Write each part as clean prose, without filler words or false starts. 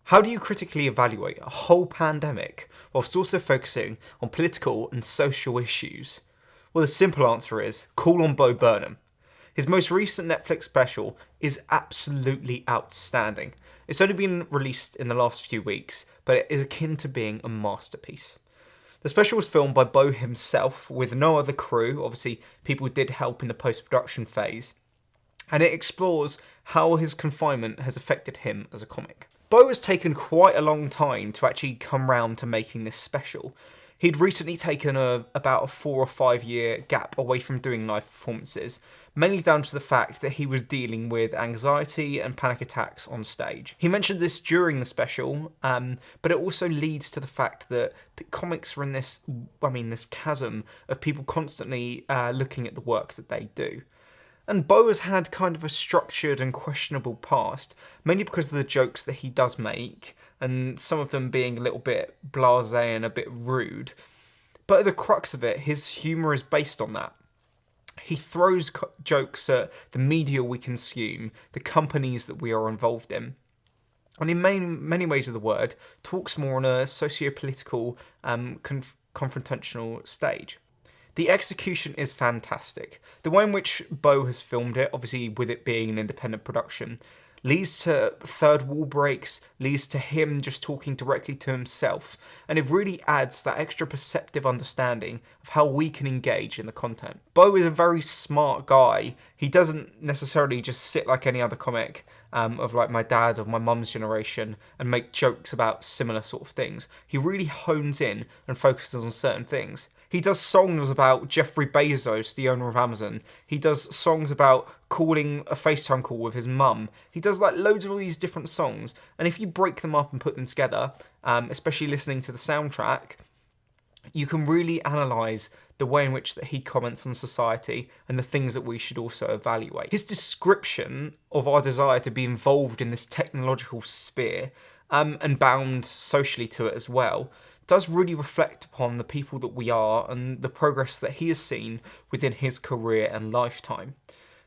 How do you critically evaluate a whole pandemic whilst also focusing on political and social issues? Well, the simple answer is call on Burnham. His most recent Netflix special is absolutely outstanding. It's only been released in the last few weeks, but it is akin to being a masterpiece. The special was filmed by Bo himself with no other crew. Obviously, people did help in the post-production phase. And it explores how his confinement has affected him as a comic. Bo has taken quite a long time to actually come round to making this special. He'd recently taken about a 4 or 5 year gap away from doing live performances, mainly down to the fact that he was dealing with anxiety and panic attacks on stage. He mentioned this during the special, but it also leads to the fact that comics are in this chasm of people constantly looking at the work that they do. And Bo has had kind of a structured and questionable past, mainly because of the jokes that he does make, and some of them being a little bit blasé and a bit rude. But at the crux of it, his humour is based on that. He throws jokes at the media we consume, the companies that we are involved in, and in many ways of the word, talks more on a socio-political, confrontational stage. The execution is fantastic. The way in which Bo has filmed it, obviously with it being an independent production, leads to third wall breaks, leads to him just talking directly to himself, and it really adds that extra perceptive understanding of how we can engage in the content. Bo is a very smart guy. He doesn't necessarily just sit like any other comic of like my dad or my mum's generation and make jokes about similar sort of things. He really hones in and focuses on certain things. He does songs about Jeffrey Bezos, the owner of Amazon. He does songs about calling a FaceTime call with his mum. He does like loads of all these different songs. And if you break them up and put them together, especially listening to the soundtrack, you can really analyse the way in which that he comments on society and the things that we should also evaluate. His description of our desire to be involved in this technological sphere, and bound socially to it as well, does really reflect upon the people that we are and the progress that he has seen within his career and lifetime.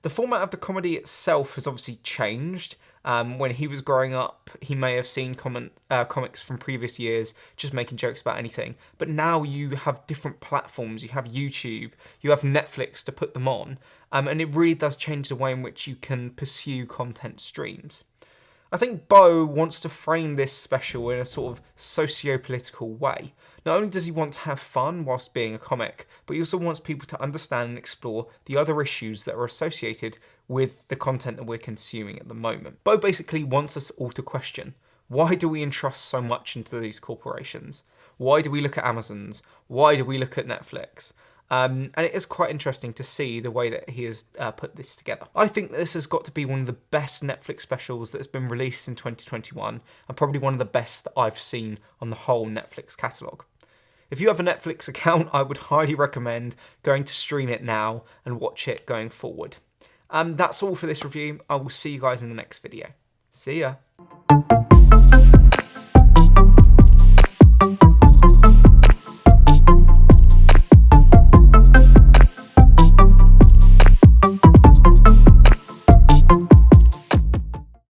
The format of the comedy itself has obviously changed. When he was growing up, he may have seen comics from previous years just making jokes about anything. But now you have different platforms. You have YouTube, you have Netflix to put them on. And it really does change the way in which you can pursue content streams. I think Bo wants to frame this special in a sort of socio-political way. Not only does he want to have fun whilst being a comic, but he also wants people to understand and explore the other issues that are associated with the content that we're consuming at the moment. Bo basically wants us all to question, why do we entrust so much into these corporations? Why do we look at Amazons? Why do we look at Netflix? And it is quite interesting to see the way that he has put this together. I think that this has got to be one of the best Netflix specials that has been released in 2021, and probably one of the best that I've seen on the whole Netflix catalogue. If you have a Netflix account, I would highly recommend going to stream it now and watch it going forward. That's all for this review. I will see you guys in the next video. See ya.